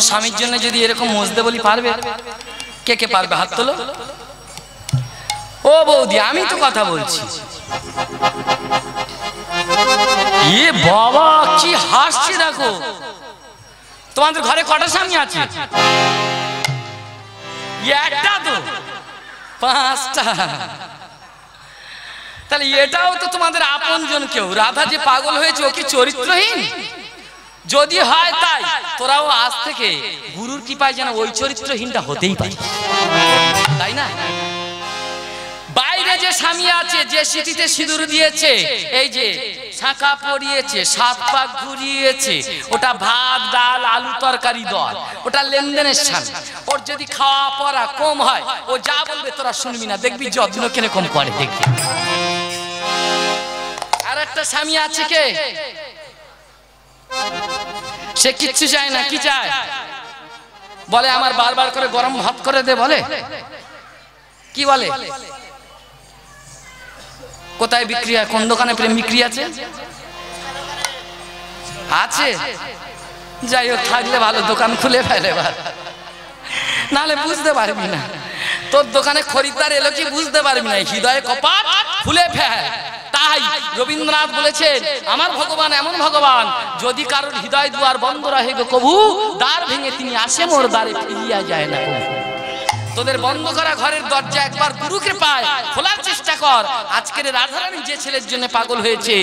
স্বামীর জন্য যদি এরকম মজদে বলি পারবে? কে কে পারবে হাত তোলো। ও বৌদি আমি তো কথা বলছি। এ বাবা কি হাসছে দেখো। তোমাদের ঘরে কটা স্বামী আছে? একটা তো, পাঁচটা। তাহলে এটাও তো তোমাদের আপনজন কেউ। রাধা যে পাগল হয়েছে ও কি চরিত্রহীন? যদি হয় তাই তোরাও আজ থেকে গুরুর কৃপায় যেন ওই চরিত্রহীনটা হতেই পারে, তাই না? বাইরে যে স্বামী আছে, যে সিটিতে সিঁদুর দিয়েছে, এই যে শাঁখা পরিয়েছে, 7 পাক ঘুরিয়েছে, ওটা ভাত ডাল আলু তরকারি দল, ওটা লেনদেনের স্বামী। ওর যদি খাওয়া পড়া কম হয় ও যা বলবে তোরা শুনবি না, দেখবি যত্ন কিরকম করে দেখবি। আর একটা স্বামী আছে কে, সে কিচ্ছু চায় না। কি চায়? বলে আমার বারবার করে গরম ভাত করে দে। বলে কি বলে? কোথায় বিক্রি হয়? কোন দোকানে প্রেম বিক্রি আছে? আছে? যাই হোক, থাকলে ভালো, দোকান খুলে ফেলে নাহলে বুঝতে পারবি না। তোর দোকানে খরিদ্দার এলো কি বুঝতে পারবি না, হৃদয়ে কপাট খুলে ফেল। তাই রবীন্দ্রনাথ বলেছেন, আমার ভগবান এমন ভগবান, যদি কারোর হৃদয় দুয়ার বন্ধ রহে গো কভু, দ্বার ভেঙে তিনি আসে মোর দ্বারে, ফিরিয়া যায় না কভু। তোদের বন্ধ করা ঘরের দরজা একবার গুরুকে পায় খোলার চেষ্টা কর। আজকের রাধারানী যে ছেলের জন্য পাগল হয়েছে,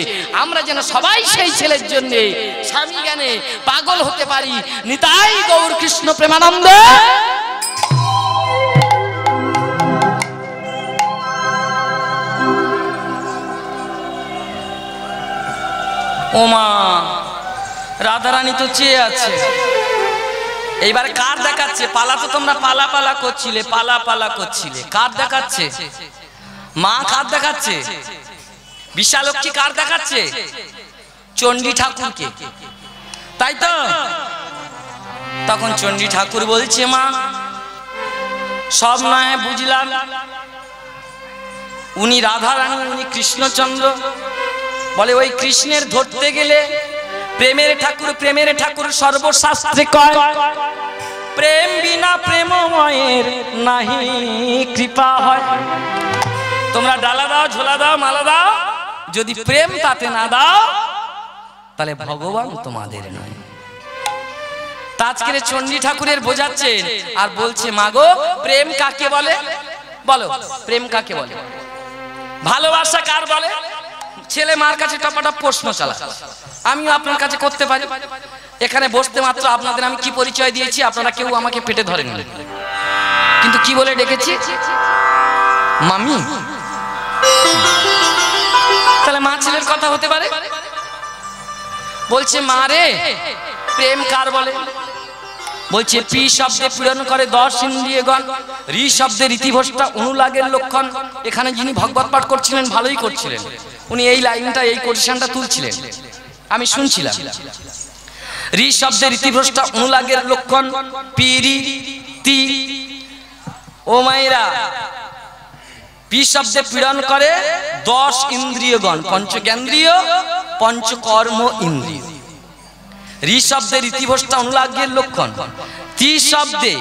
আমরা যেন সবাই সেই ছেলের জন্য স্বামী জ্ঞানে পাগল হতে পারি। নিতাই গৌর কৃষ্ণ প্রেমানন্দ। ওমা, রাধারানী তো চেয়ে আছে। এইবার কার দেখাচ্ছে? পালা তো তোমরা পালা পালা করছিলে, পালা পালা করছিলে। কার দেখাচ্ছে? মা কার দেখাচ্ছে? বিশালক্ষী কার দেখাচ্ছে? চণ্ডী ঠাকুরকে, তাই তো? তখন চণ্ডী ঠাকুর বলছে, মা সব নয় বুঝলাম, উনি রাধারানী, উনি কৃষ্ণচন্দ্র। বলে ওই কৃষ্ণের ধরতে গেলে প্রেমের ঠাকুর, প্রেমের ঠাকুর সর্বশাস্ত্রে কয়, প্রেম বিনা প্রেমময়ের নাহি কৃপা হয়। তোমরা ডালা দাও, ঝোলা দাও, মালা দাও, যদি প্রেম তাতে না দাও তাহলে ভগবান তোমাদের নয়। আজকের চণ্ডী ঠাকুরের বোঝাচ্ছেন আর বলছে, মাগো প্রেম কাকে বলে? বলো প্রেম কাকে বলে? ভালোবাসা কার বলে? ছেলে মার কাছে টপাটপ প্রশ্ন চালা, আমিও আপনার কাছে করতে পারি। এখানে বসতে মাত্র আপনাদের আমি কি পরিচয় দিয়েছি? আপনারা কেউ আমাকে পেটে ধরেন, কিন্তু কি বলে ডেকেছি? মামি। তাহলে মা ছেলের কথা হতে পারে? বলছে, মা রে প্রেম কার বলে? বলছে, পি শব্দে পীড়ন করে 10 ইন্দ্রিয়গণ, রি শব্দে রীতিভ্রষ্টা অনুরাগের লক্ষণ। এখানে যিনি ভগবত পাঠ করছিলেন ভালোই করছিলেন, উনি এই লাইনটা, এই কোটেশনটা তুলছিলেন, আমি শুনছিলাম। রি শব্দে রীতিভ্রষ্টা অনুরাগের লক্ষণ, পিরি তি। ও মায়েরা, পি শব্দে পীড়ন করে 10 ইন্দ্রিয়গণ, পঞ্চজ্ঞান্দ্রিয়, পঞ্চকর্ম ইন্দ্রিয়। রি শব্দে রীতিভ্রষ্টা অনুরাগের লক্ষণ। তি শব্দে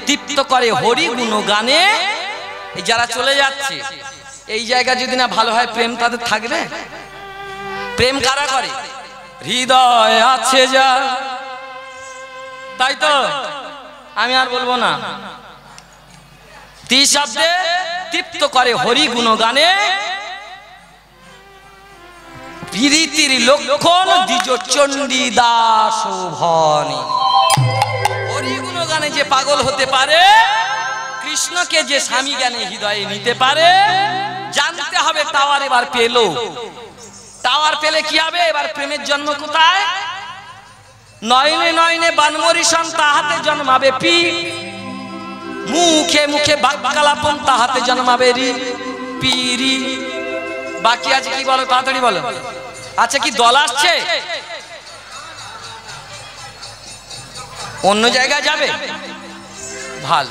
তৃপ্ত করে হরি গুণ গানে। এই যারা চলে যাচ্ছে, এই জায়গা যদি না ভালো হয়, প্রেম তাদের থাকবে? প্রেম কারা করে? হৃদয় আছে যা, তাই তো? আমি আর বলবো না। তি শব্দে তৃপ্ত করে হরি গুণ গানে, প্রীতির লক্ষণ দ্বিজ চণ্ডী দাস ভনী। হরি গুণ গানে যে পাগল হতে পারে, কৃষ্ণকে যে স্বামী জ্ঞানে হৃদয়ে নিতে পারে, জানতে হবে টাওয়ার এবার পেল। টাওয়ার পেলে কি হবে? এবার প্রেমের জন্ম কোথায়? নয়নে নয়নে বানমরিশন, তাহাতে জন্মাবে পি। মুখে মুখে বাক্যালাপন, তাহাতে জন্মাবে রি পিরি। বাকি আছে কি বলো, তাড়াতাড়ি বলো। আচ্ছা কি দল আসছে? অন্য জায়গায় যাবে? ভালো।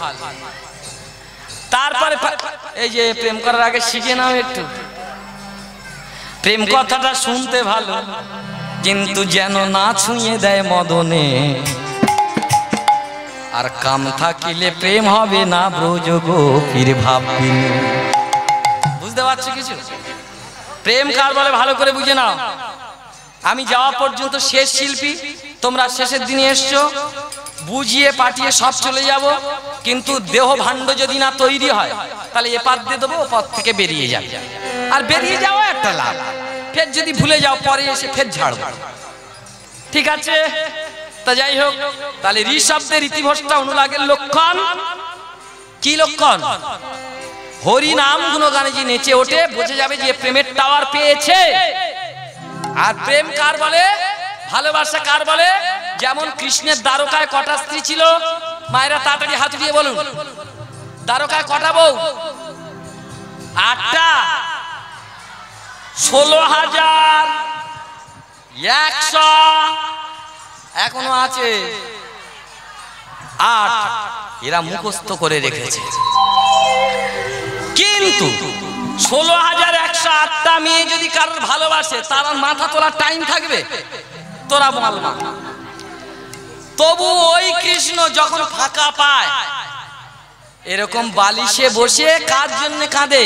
তারপরে এই যে প্রেম করার আগে শিখে নাও একটু। প্রেম কথাটা শুনতে ভালো, কিন্তু যেন না ছুঁয়ে দেয় মদনে। আর কাম থাকিলে প্রেম হবে না ব্রজ গোপীর ভাবিনী। বুঝতে পারছো কিছু? প্রেম কার বলে ভালো করে বুঝে নাও। আমি যাওয়া পর্যন্ত শেষ শিল্পী, তোমরা শেষের দিনে এসছো, বুঝিয়ে পাঠিয়ে সব চলে যাব, কিন্তু দেহ ভাণ্ড যদি না তৈরি হয় তাহলে এ পাত দিয়ে দেবো, ও পথ থেকে বেরিয়ে যাবে। আর বেরিয়ে যাওয়া একটা লাভ, ফের যদি ভুলে যাও পরে এসে ফের ঝাড়বো। ঠিক আছে, তা যাই হোক, তাহলে ঋ শব্দের ইতিভ্রষ্টা অনুরাগের লক্ষণ। কি লক্ষণ? হরি নাম গুণগানে যে নেচে ওঠে, বোঝা যাবে যে প্রেমের টাওয়ার পেয়েছে। আর প্রেম কার বলে, ভালোবাসা কার বলে? যেমন কৃষ্ণের দ্বারকায় কটা স্ত্রী ছিল? মায়েরা তাড়াতাড়ি হাত দিয়ে বলুন, দ্বারকায় কটা বউ? 8টা। 16,100 এখনো আছে। 8 এরা মুখস্থ করে রেখেছে। কিন্তু 16,108টা মেয়ে যদি কারোর ভালোবাসে, তার মাথা তোলার টাইম থাকবে? তোরা বল না। তবু ওই কৃষ্ণ যখন ফাঁকা পায় এরকম বালিশে বসে কার জন্য কাঁদে?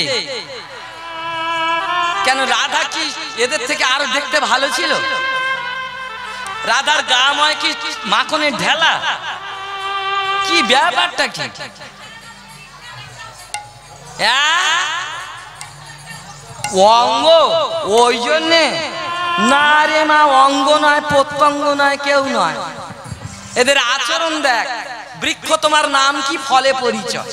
কেন? রাধা কি এদের থেকে আরো দেখতে ভালো ছিল? রাধার গা ময় কি মাখনের ঢেলা? কি ব্যাপারটা কি? অঙ্গ ওই জন্যে না রে মা, অঙ্গ নয়, প্রত্যঙ্গ নয়, কেউ নয়। এদের আচরণ দেখ। বৃক্ষ তোমার নাম কি, ফলে পরিচয়।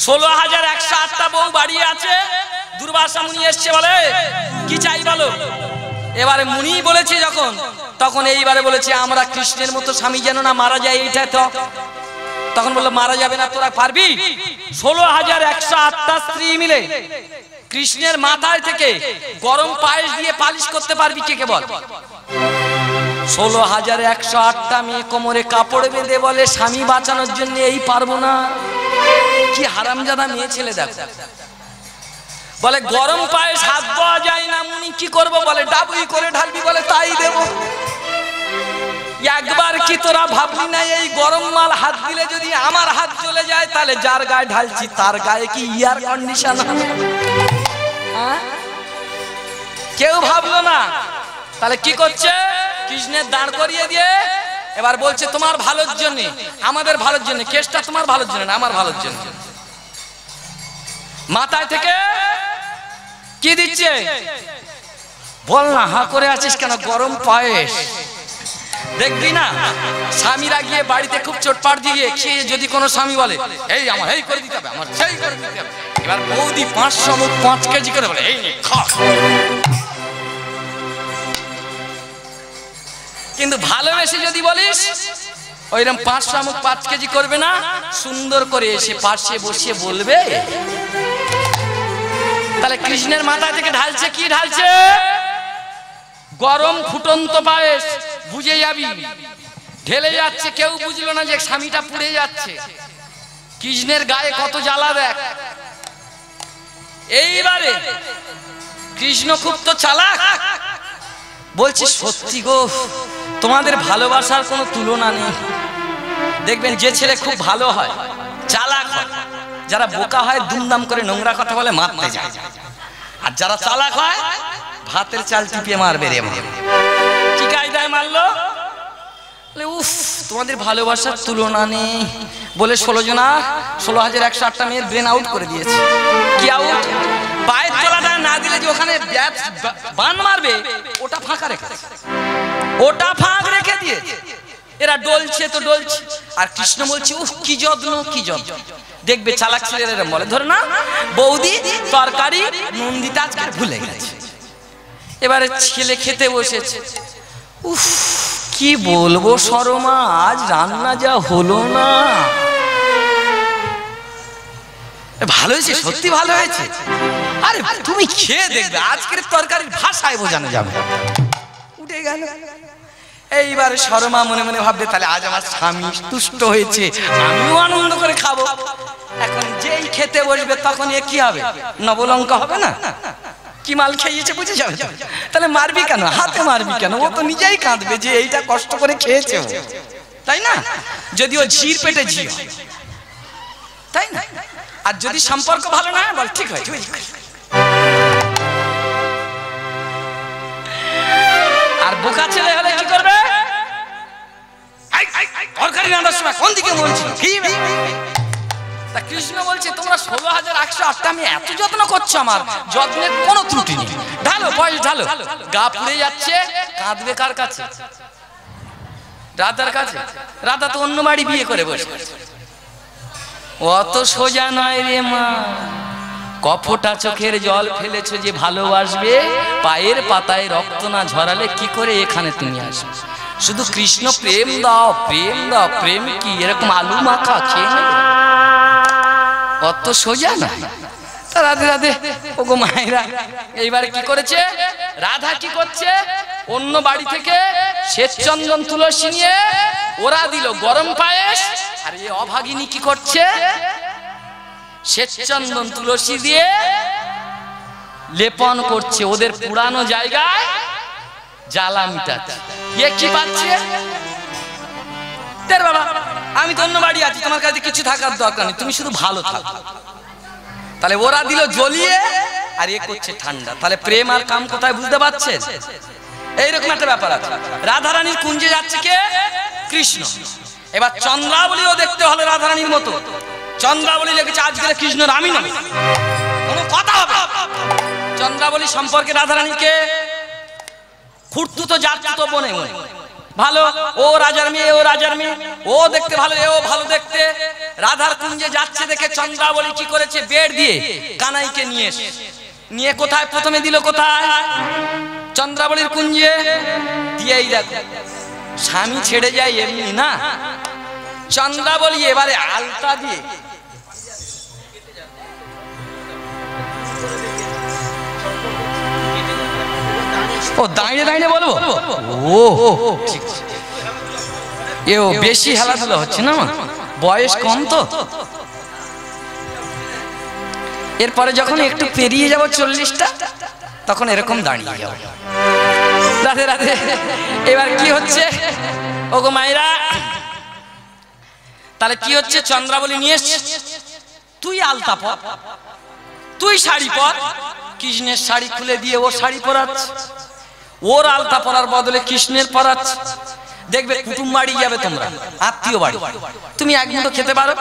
16,108টা বউ বাড়ি আছে। দুর্বাসা মুনি এসছে, বলে কি চাই বলো। এবারে মুনি বলেছে যখন, তখন এইবারে বলেছে আমরা কৃষ্ণের মতো স্বামী যেন না মারা যায়, এইটা তো। তখন বললো মারা যাবে না, তোরা পারবি? 16,108টা স্ত্রী মিলে কৃষ্ণের মাথায় থেকে গরম পায়েস দিয়ে পালিশ করতে পারবি কে কে বল? 16,108টা মেয়ে কোমরে কাপড় বেঁধে বলে স্বামী বাঁচানোর জন্য এই পারবো না। কি হারামজাদা মেয়ে ছেলে দেখ। বলে গরম পায়েস হাত দেওয়া যায় না, মুনি কি করবো? বলে ডাবুই করে ঢালবি। বলে তাই দেব। একবার কি তোরা ভাবলি না এই গরম মাল হাত দিলে যদি আমার হাত চলে যায়, তাহলে যার গায়ে ঢালছি তার গায়ে কি এয়ার কন্ডিশন হবে? কেউ ভাবলো না। তাহলে কি করছে? কৃষ্ণের দাঁড় করিয়ে দিয়ে এবার বলছে তোমার ভালোর জন্য, আমাদের ভালোর জন্য। কেসটা তোমার ভালোর জন্য না, আমার ভালোর জন্য। মাথায় থেকে কি দিচ্ছে বল না, হা করে আছিস কেন? গরম পায়েস। দেখবি না স্বামীরা গিয়ে বাড়িতে খুব চোটপাট দিয়ে খেয়ে যদি কোনো স্বামী বলে এই আমার এই করে দিতে হবে, আমার সেই করে দিতে হবে, এবার বৌদি 500 মুখ 5 কেজি করে বলে এই খা। কিন্তু ভালোবেসে যদি বলিস ওইরকম 500 মুখ 5 কেজি করবে না, সুন্দর করে এসে পাশে বসিয়ে বলবে। তাহলে কৃষ্ণের মাথা থেকে ঢালছে কি ঢালছে? গরম ফুটন্ত পায়েস। বুঝে যাবি ঢেলে যাচ্ছে, কেউ বুঝলো না যে স্বামীটা পুড়ে যাচ্ছে। কৃষ্ণের গায়ে কত জ্বালা দেখ। এইবারে কৃষ্ণ খুব তো চালাক, বলছে সত্যি গো তোমাদের ভালোবাসার কোনো তুলনা নেই। দেখবেন যে ছেলে খুব ভালো হয়, চালাক হয়, যারা বোকা হয় দুমদাম করে নোংরা কথা বলে মারতে যায়, আর যারা চালাক হয় ভাতের চাল টিপে মারবে রে। কি কায়দায় মারলো? উফ তোমাদের ভালোবাসার তুলনা নেই বলে 16,108টা মেয়ের ব্রেন আউট করে দিয়েছে। কি আউট? পায়ের তলাটা না দিলে যে ওখানে বান মারবে ওটা ফাঁকা রেখেছে, ওটা ফাঁক রেখে দিয়েছে। এরা ডলছে তো ডলছে, আর কৃষ্ণ বলছে উফ কি যত্ন কি যত্ন। দেখবে চালাক ছেলেরা বলে ধরে না বৌদি তরকারি নুন দিতে আজকে ভুলে গেছে। এবারে ছেলে খেতে বসেছে, উফ কি বলবো শর্মা আজ রান্না যা হলো না। ভালো হয়েছে, সত্যি ভালো হয়েছে। আরে তুমি খেয়ে দেখবে আজকের তরকারির ভাষায় বোঝানো যাবে। উঠে গেল। এইবারে শর্মা মনে মনে ভাববে তাহলে আজ আমার স্বামী তুষ্ট হয়েছে, আমিও আনন্দ করে খাবো। এখন যেই খেতে বসবে তখন এ কি হবে? নবলঙ্কা হবে না? কি মাল খেয়েছে বুঝে যাবে। তাহলে মারবি কেন? হাতে মারবি কেন? ও তো নিজেই কাঁদবে যে এইটা কষ্ট করে খেয়েছে। তাই না? যদিও ঝির পেটে ঝি, তাই না? আর যদি সম্পর্ক ভালো না বল ঠিক হয়। আর বোকা ছেলে হলে কি করবে? তরকারি রান্নার সময় কোন দিকে মন ছিল? তা কৃষ্ণ বলছে তোমরা 16,108টা আমি এত যত্ন করছো, আমার যত্নের কোনো ত্রুটি নেই। ঢালো বয়স ঢালো, গা পুড়ে যাচ্ছে, কাঁদবে কার কাছে? রাধার কাছে। রাধা তো অন্য বাড়ি বিয়ে করে বসে। অত সোজা নয় রে মা, কফটা চোখের জল ফেলেছো যে ভালোবাসবে, পায়ের পাতায় রক্ত না ঝরালে কি করে এখানে তুমি আসবে? শুধু কৃষ্ণ প্রেম দাও, প্রেম দাও। প্রেম কি এরকম আলু মাখা খেয়ে নেবে? অত সোজা না। রাধে রাধে। ওগো মায়েরা, এইবার কি করেছে রাধা? কি করছে? অন্য বাড়ি থেকে শ্বেত চন্দন তুলসী নিয়ে ওরা দিল গরম পায়েস। আর এই অভাগিনী কি করছে? শ্বেত চন্দন তুলসী দিয়ে লেপন করছে, ওদের পুরানো জায়গায় জ্বালা মিটাচ্ছে। এ কি পাচ্ছে? তের বাবা, আমি তো অন্য বাড়ি আছি, তোমার কাছে কিছু থাকার দরকার নেই, তুমি শুধু ভালো থাকো। তাহলে ওরা দিল জ্বলিয়ে, আর এ করছে ঠান্ডা। তাহলে প্রেম আর কাম কোথায় বুঝতে পারছেন? এইরকম একটা ব্যাপার আছে। রাধারানীর কুঞ্জে যাচ্ছে কে? কৃষ্ণ। এবার চন্দ্রাবলীও দেখতে হলে রাধারানীর মতো। চন্দ্রাবলী লেগেছে আজকের কৃষ্ণর আমি নয়, কোনো কথা হবে। চন্দ্রাবলী সম্পর্কে রাধারানীকে খুঁড়তুতো জাততুতো বনে ভালো। ও রাজার মেয়ে, ও রাজার মেয়ে, ও দেখতে ভালো, এও ভালো দেখতে। রাধার কুঞ্জে যাচ্ছে দেখে চন্দ্রাবলী কি করেছে? বেড় দিয়ে কানাইকে নিয়ে কোথায় প্রথমে দিল? কোথায়? চন্দ্রাবলীর কুঞ্জে দিয়েই দেখো স্বামী ছেড়ে যায় এমনি না, চন্দ্রাবলী এবারে আলতা দিয়ে ও দাঁড়িয়ে দাঁড়িয়ে বলবো। ও এও বেশি খেলাধুলা হচ্ছে না, বয়স কম তো। এরপরে যখন একটু পেরিয়ে যাব 40টা, তখন এরকম দাঁড়িয়ে যাবো। রাধে রাধে। এবার কি হচ্ছে ওগো মায়েরা? তাহলে কি হচ্ছে? চন্দ্রাবলী নিয়ে তুই আলতা পর, তুই শাড়ি পর। কৃষ্ণের শাড়ি খুলে দিয়ে ওর শাড়ি পরাচ্ছে, ওর আলতা পরার বদলে কৃষ্ণের পরাচ্ছে। দেখবে কুটুম বাড়ি যাবে তোমরা, আত্মীয় বাড়ি, তুমি এক মুঠো খেতে পারো।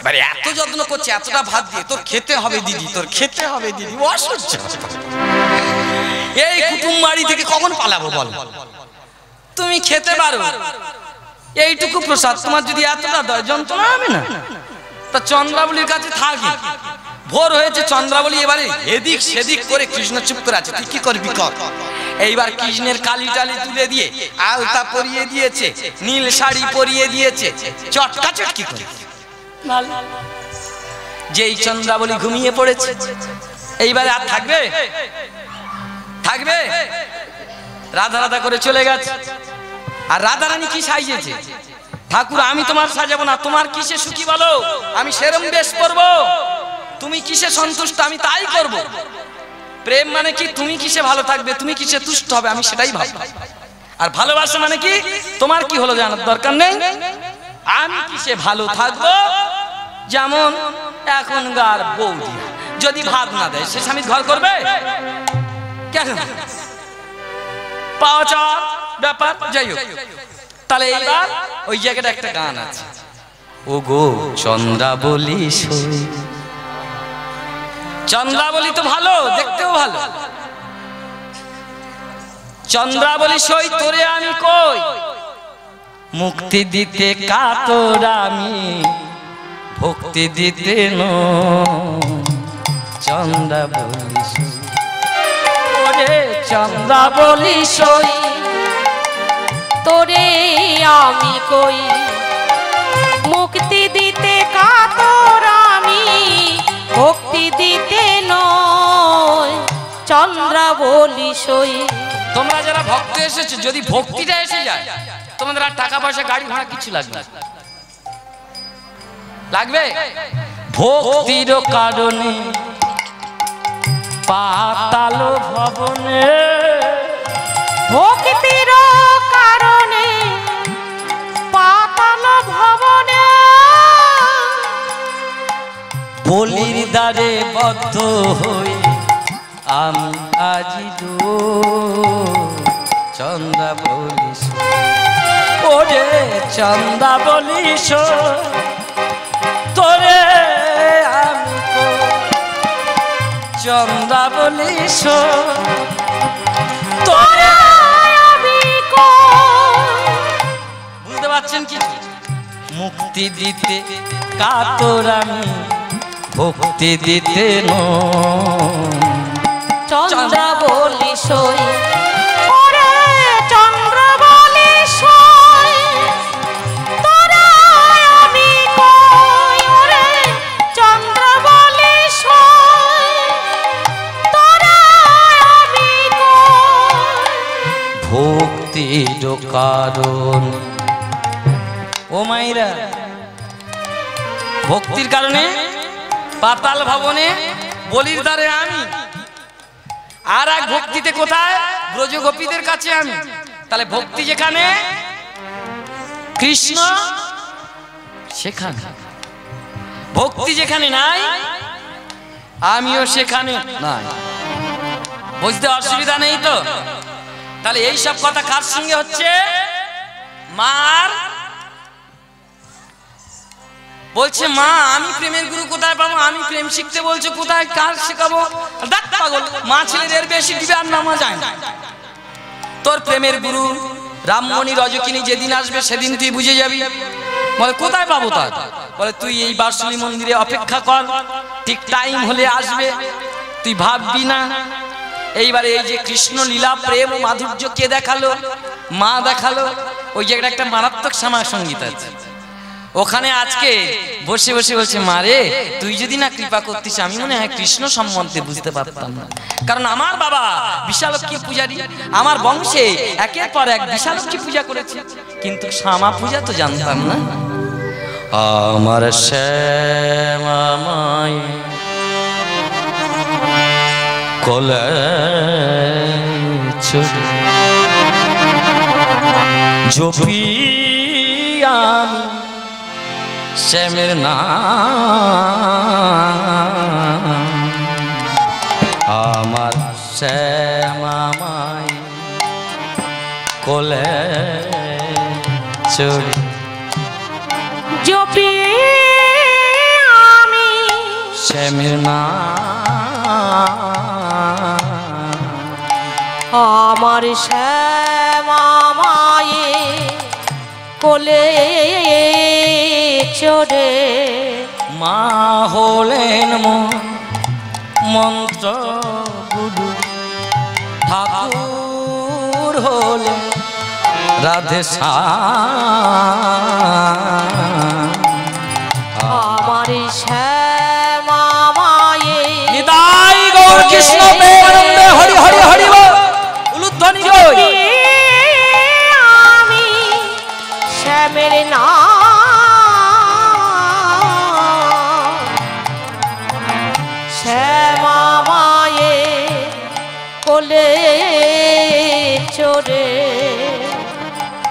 এবারে এত যত্ন করছে, এতটা ভাত দিয়ে, তোর খেতে হবে দিদি, তোর খেতে হবে দিদি। অসহ্য। এই কুটুম বাড়ি থেকে কখন পালাবো বল? তুমি খেতে পারো, এইটুকু প্রসাদ তোমার যদি এতটা দয়, যন্ত্রণা হবে না? তা চন্দ্রাবলীর কাছে থাকি। ভোর হয়েছে, চন্দ্রাবলী এবারে এদিক সেদিক করে, কৃষ্ণ চুপ করে আছে, তুই কি করবি কর। এইবার কৃষ্ণের কালি টালি তুলে দিয়ে আলতা পরিয়ে দিয়েছে, নীল শাড়ি পরিয়ে দিয়েছে, চটকা চটকি করে। যেই চন্দ্রাবলী ঘুমিয়ে পড়েছে, এইবারে আর থাকবে? থাকবে? রাধা রাধা করে চলে গেছে। আর রাধারানী কি সাজিয়েছে? ঠাকুর আমি তোমার সাজাবো না, তোমার কিসে সুখী বলো, আমি সেরম বেশ করবো। তুমি কিসে সন্তুষ্ট, আমি তাই করব। প্রেম মানে কি? তুমি কিসে ভালো থাকবে, তুমি কিসে তুষ্ট হবে, আমি সেটাই ভাববো। আর ভালোবাসা মানে কি? তোমার কি হলো জানার দরকার নেই, আমি কিসে ভালো থাকবো। যেমন এখনকার বৌদি যদি ভাত না দেয়, সে স্বামীর ঘর করবে কেন? পাওয়া চাওয়ার ব্যাপার। যাই হোক, তাহলে এইবার ওই জায়গাটা একটা গান আছে, ও গো চন্দ্রাবলী সই। চন্দ্রাবলী তো ভালো, দেখতেও ভালো। চন্দ্রাবলী সই তোরে আমি কই, মুক্তি দিতে কাতর আমি, ভক্তি দিতে চন্দ্রাবলী সই। ওরে চন্দ্রাবলী সই তোরে আমি কই, মুক্তি দিতে কাতর আমি, ভক্তি দিতে নয় চন্দ্রাবলী সই। তোমরা যারা ভক্ত এসেছো, যদি ভক্তিটা এসে যায়, তোমাদের আর টাকা পয়সা গাড়ি ভাড়া কিছু লাগবে লাগবে? ভক্তির কারণে পাতাল ভবনে, ভক্তির কারণে পাতাল বদ্ধ হয়ে আমি আজি চন্দা বলিস ওরে চন্দা বলিস তোরে আমি চন্দা বলিস তোরে আমি বুঝতে পারছেন কি মুক্তি দিতে কাতর আমি ভক্তি দিতে চন্দ্র বলি সই ওরে চন্দ্র বলি সই তোরা আমি কই ওরে চন্দ্র বলি সই তোরা আমি কই ভক্তির কারণ ও মাইরা ভক্তির কারণে পাতাল ভবনে বলির দ্বারে আমি আর এক ভক্তিতে কোথায় ব্রজ গোপীদের কাছে আমি তাহলে ভক্তি যেখানে কৃষ্ণ সেখানে ভক্তি যেখানে নাই আমিও সেখানে নাই বুঝতে অসুবিধা নেই তো তাহলে এই সব কথা কার সঙ্গে হচ্ছে মার বলছে মা আমি প্রেমের গুরু কোথায় পাবো আমি প্রেম শিখতে বলছো কোথায় কার শেখাবো দেখ পাগল মা ছেলেদের বেশি দিবে আর নামা যায় না তোর প্রেমের গুরু রামমণি রজকিনী যেদিন আসবে সেদিন তুই বুঝে যাবি বলে কোথায় পাবো তার বলে তুই এই বার্ষণী মন্দিরে অপেক্ষা কর ঠিক টাইম হলে আসবে তুই ভাববি না এইবারে এই যে কৃষ্ণ লীলা প্রেম ও মাধুর্য কে দেখালো মা দেখালো ওই জায়গাটা একটা মারাত্মক শ্যামা সঙ্গীত আছে ওখানে আজকে বসে বসে বলছে মারে তুই যদি না কৃপা করতিস আমি মনে হয় কৃষ্ণ সম্বন্ধে বুঝতে পারতাম না কারণ আমার বাবা বিশালক্ষী পূজারী আমার বংশে একের পর এক বিশালক্ষী পূজা করেছে কিন্তু শ্যামা পূজা তো জানতাম না আমার শ্যামা মাই কোলে ছুটে জপি আমি শ্যামের নাম আমার শ্যামামাই কোলে চড়ি জপি আমি শ্যামের নাম আমার শ্যামা মায়ে কোলে চড়ে মা হলেন মন্ত্র গুরু ঠাকুর হলেন রাধে আমার শ্যামা মায়ে নিতাই গৌর কৃষ্ণ প্রেমানন্দে হরি হরি হরি বল উলুধ্বনি কই আমি শ্যামের নাম শ্যামা মায়ে কোলে চড়ে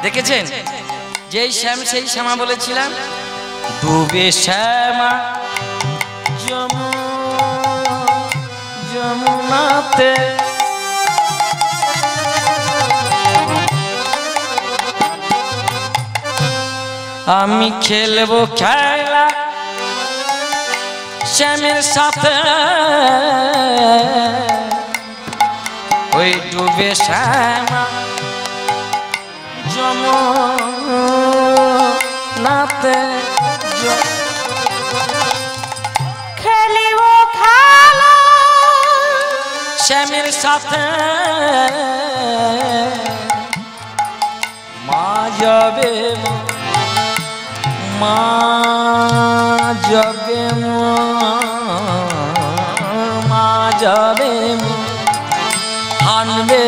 দেখেছেন যেই শ্যাম সেই শ্যামা বলেছিলাম ডুবে শ্যামা যমুনাতে আমি খেলবো খেলা শ্যামের সাথে ওই ডুবে শ্যামা যমুনাতে খেলিব খেলা শ্যামের সাথে মা যাবে মা যাবে মা যাবে হানবে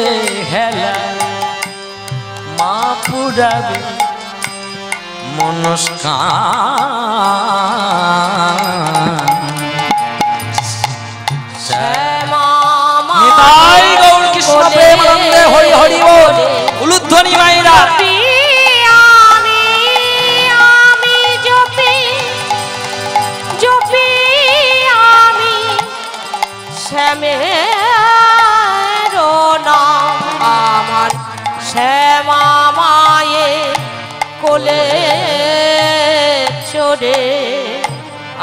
হেলা মা পুরাবে মনস্কার শ্যামা নিতাই গৌর কৃষ্ণ প্রেমানন্দে হরি হরি বল উলুধ্বনি মাইরা আমি জপি আমি রে।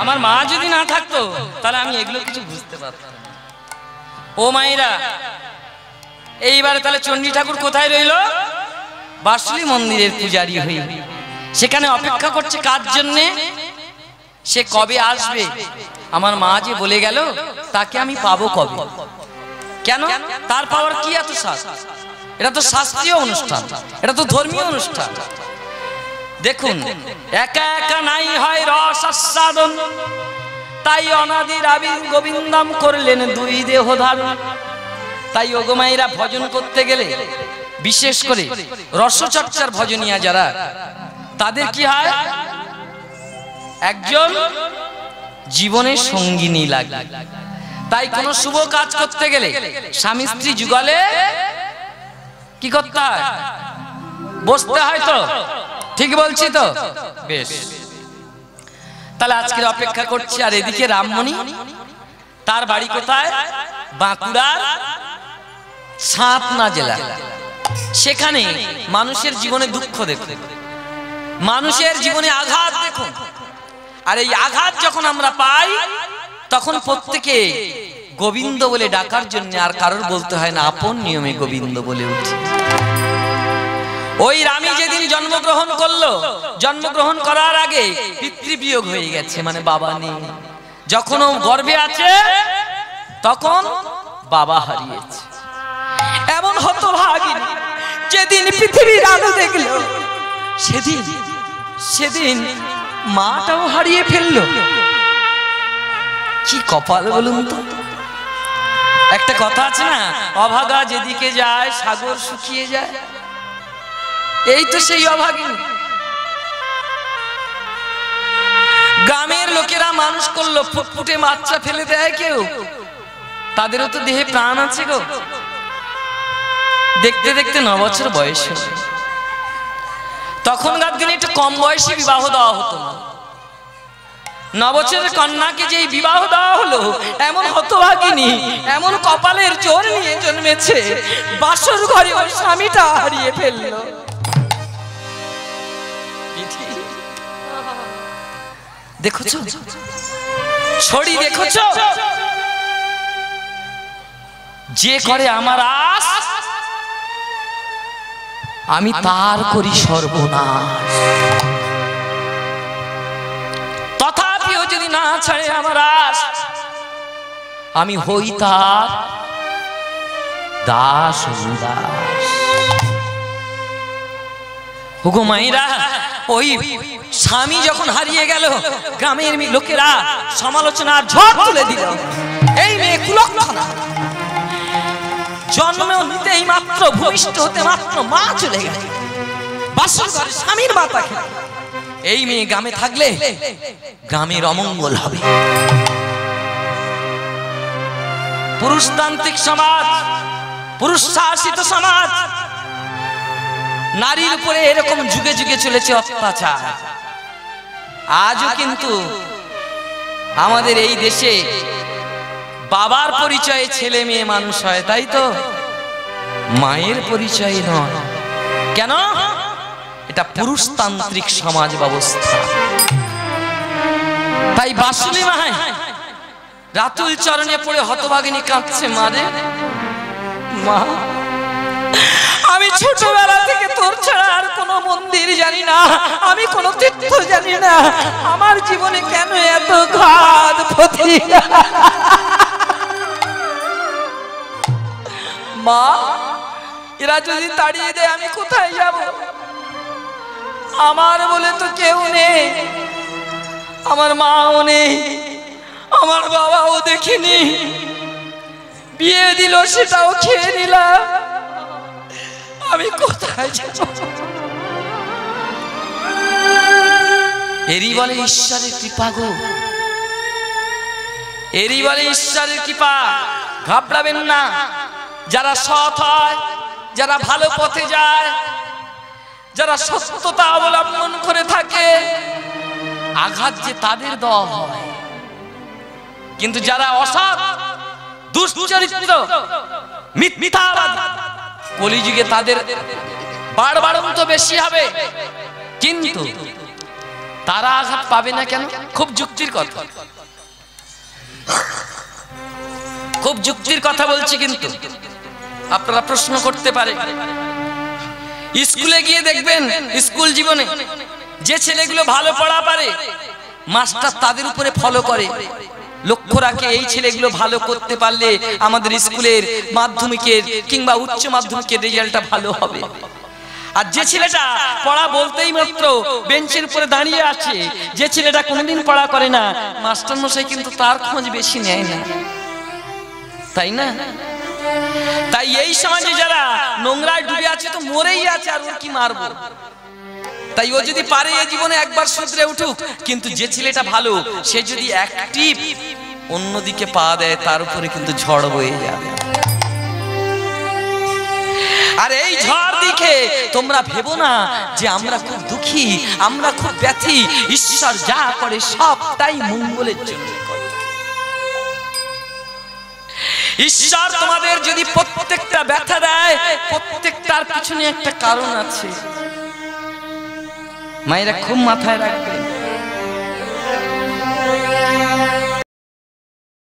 আমার মা যদি না থাকতো তাহলে আমি এগুলো কিছু বুঝতে পারতাম না। ও মায়েরা, এইবারে তাহলে চণ্ডী ঠাকুর কোথায় রইল? বাঁশলী মন্দিরের পূজারী হয়ে সেখানে অপেক্ষা করছে কার জন্যে? সে কবে আসবে? আমার মা যে বলে গেল তাকে আমি পাবো কবে? কেন? তার পাওয়ার কি এত শাস্তি? এটা তো শাস্ত্রীয় অনুষ্ঠান, এটা তো ধর্মীয় অনুষ্ঠান। দেখুন, একা একা নাই হয় রস আস্বাদন, তাই অনাদির আবির গোবিন্দম করলেন দুই দেহ ধারণ। তাই ওগোমাইরা ভজন করতে গেলে, বিশেষ করে রসচর্চার ভজনিয়া যারা, তাদের কি হয়? একজন জীবনের সঙ্গিনী লাগে। তাই কোন শুভ কাজ করতে গেলে স্বামী স্ত্রী যুগলে কি করতে হয়? বসতে হয় তো? ঠিক বলছি তো? বেশ, তাহলে আজকের অপেক্ষা করছি। আর এদিকে রামমণি, তার বাড়ি কোথায়? বাঁকুড়ার সাতনা জেলা। সেখানে মানুষের জীবনে দুঃখ দেখুন, মানুষের জীবনে আঘাত দেখুন। আর এই আঘাত যখন আমরা পাই তখন প্রত্যেকে গোবিন্দ বলে ডাকার জন্য আর কারোর বলতে হয় না, আপন নিয়মে গোবিন্দ বলে উঠি। ওই রামী যেদিন জন্মগ্রহণ করলো, জন্মগ্রহণ করার আগে পিতৃবিয়োগ হয়ে গেছে, মানে বাবা নেই। যখন ও গর্ভে আছে তখন বাবা হারিয়েছে। এমন হতভাগিনী যেদিন পৃথিবীর আলো দেখলো সেদিন মাটাও হারিয়ে ফেললো। কি কপাল বলুন তো? একটা কথা আছে না, অভাগা যেদিকে যায় সাগর শুকিয়ে যায়। এই তো সেই অভাগিনী। গ্রামের লোকেরা মানুষ করলো, ফুটফুটে বাচ্চা ফেলে দেয় কেউ, তাদেরও তো দেহে প্রাণ আছে গো। দেখতে দেখতে 9 বছর বয়স হলো। তখনকার দিনে একটু কম বয়সে বিবাহ দেওয়া হতো না। 9 বছরের কন্যাকে যেই বিবাহ দেওয়া হলো, এমন হতভাগিনী, এমন কপালের জোর নিয়ে জন্মেছে, বাসর ঘরে ওর স্বামীটা হারিয়ে ফেললো। দেখছো ছড়ি, দেখছো? যে করে আমার আশ আমি তার করি সর্বনাশ। তথাপিও যদি না ছাড়ে আমার আশ, আমি হই তার দাস দাস। হুগো মাইরা, ওই স্বামী যখন হারিয়ে গেল, গ্রামের লোকেরা সমালোচনার ঝড় তুলে দিল। এই মেয়ে কুলক্ষণা, জন্ম নিতেই মাত্র, ভূমিষ্ঠ হতে মাত্র মা চলে গেল, বাসর ঘরে স্বামীর মাথা খেল। এই মেয়ে গ্রামে থাকলে গ্রামের অমঙ্গল হবে। পুরুষতান্ত্রিক সমাজ, পুরুষ শাসিত সমাজ, নারীর উপরে এরকম যুগে যুগে চলেছে অত্যাচার। আজও কিন্তু আমাদের এই দেশে বাবার পরিচয়ে ছেলে মেয়ে মানুষ হয়, তাই তো? মায়ের পরিচয় নয়। কেন? এটা পুরুষতান্ত্রিক সমাজ ব্যবস্থা। তাই বাসুলি মায় রাতুল চরণে পড়ে হতভাগিনী কাঁদছে, মারে মা, আমি ছোটবেলা থেকে তোর ছাড়া আর কোনো মন্দির জানি না, আমি কোনো তীর্থ জানি না, আমার জীবনে কেন এত ঘাত ক্ষতি? মা, এরা যদি তাড়িয়ে দেয় আমি কোথায় যাব? আমার বলে তো কেউ নেই, আমার মাও নেই, আমার বাবাও দেখিনি, বিয়ে দিল সেটাও খেয়ে নিলাম, আমি কোথায় যাব? এরই বলে ঈশ্বরের কৃপা গো, এরই বলে ঈশ্বরের কৃপা। ঘাবড়াবেন না। যারা সৎ হয়, যারা ভালো পথে যায়, যারা সত্যতা অবলম্বন করে থাকে, আঘাত যে তাদের দেওয়া হয়। কিন্তু যারা অসৎ, দুশ্চরিত্র, মিথ্যাবাদী, কলিযুগে তাদের বাড়বাড়ন্ত বেশি হবে। কিন্তু তারা আঘাত পাবে না কেন? খুব যুক্তির কথা, খুব যুক্তির কথা বলছি। কিন্তু আপনারা প্রশ্ন করতে পারে, স্কুলে গিয়ে দেখবেন স্কুল জীবনে যে ছেলেগুলো ভালো পড়া পারে মাস্টার তাদের উপরে ফলো করে, লক্ষ্য রাখে এই ছেলেগুলো ভালো করতে পারলে আমাদের স্কুলের মাধ্যমিকের কিংবা উচ্চ মাধ্যমিকের রেজাল্টটা ভালো হবে। আর যে ছেলেটা পড়া বলতেই মাত্র বেঞ্চের উপরে দাঁড়িয়ে আছে, যে ছেলেটা কোনোদিন পড়া করে না, মাস্টার মশাই কিন্তু তার খোঁজ বেশি নেয় না, তাই না? তাই এই সমাজে যারা নোংরায় ডুবে আছে তো মরেই আছে, আর ওর কি মারবো? তাই ও যদি পারে এই জীবনে একবার শুধরে উঠুক, কিন্তু যে ছেলেটা ভালো সে যদি অ্যাক্টিভ অন্যদিকে পা দেয় তার উপরে কিন্তু ঝড় বয়ে যাবে। আর এই ঝড় দেখে তোমরা ভেবো না যে আমরা খুব দুঃখী, আমরা খুব ব্যথী। ঈশ্বর যা করে সবটাই মঙ্গলের জন্য করে। ঈশ্বর তোমাদের যদি প্রত্যেকটা ব্যথা দেয়, প্রত্যেকটার পিছনে একটা কারণ আছে। মায়েরা খুব মাথায় রাখবে।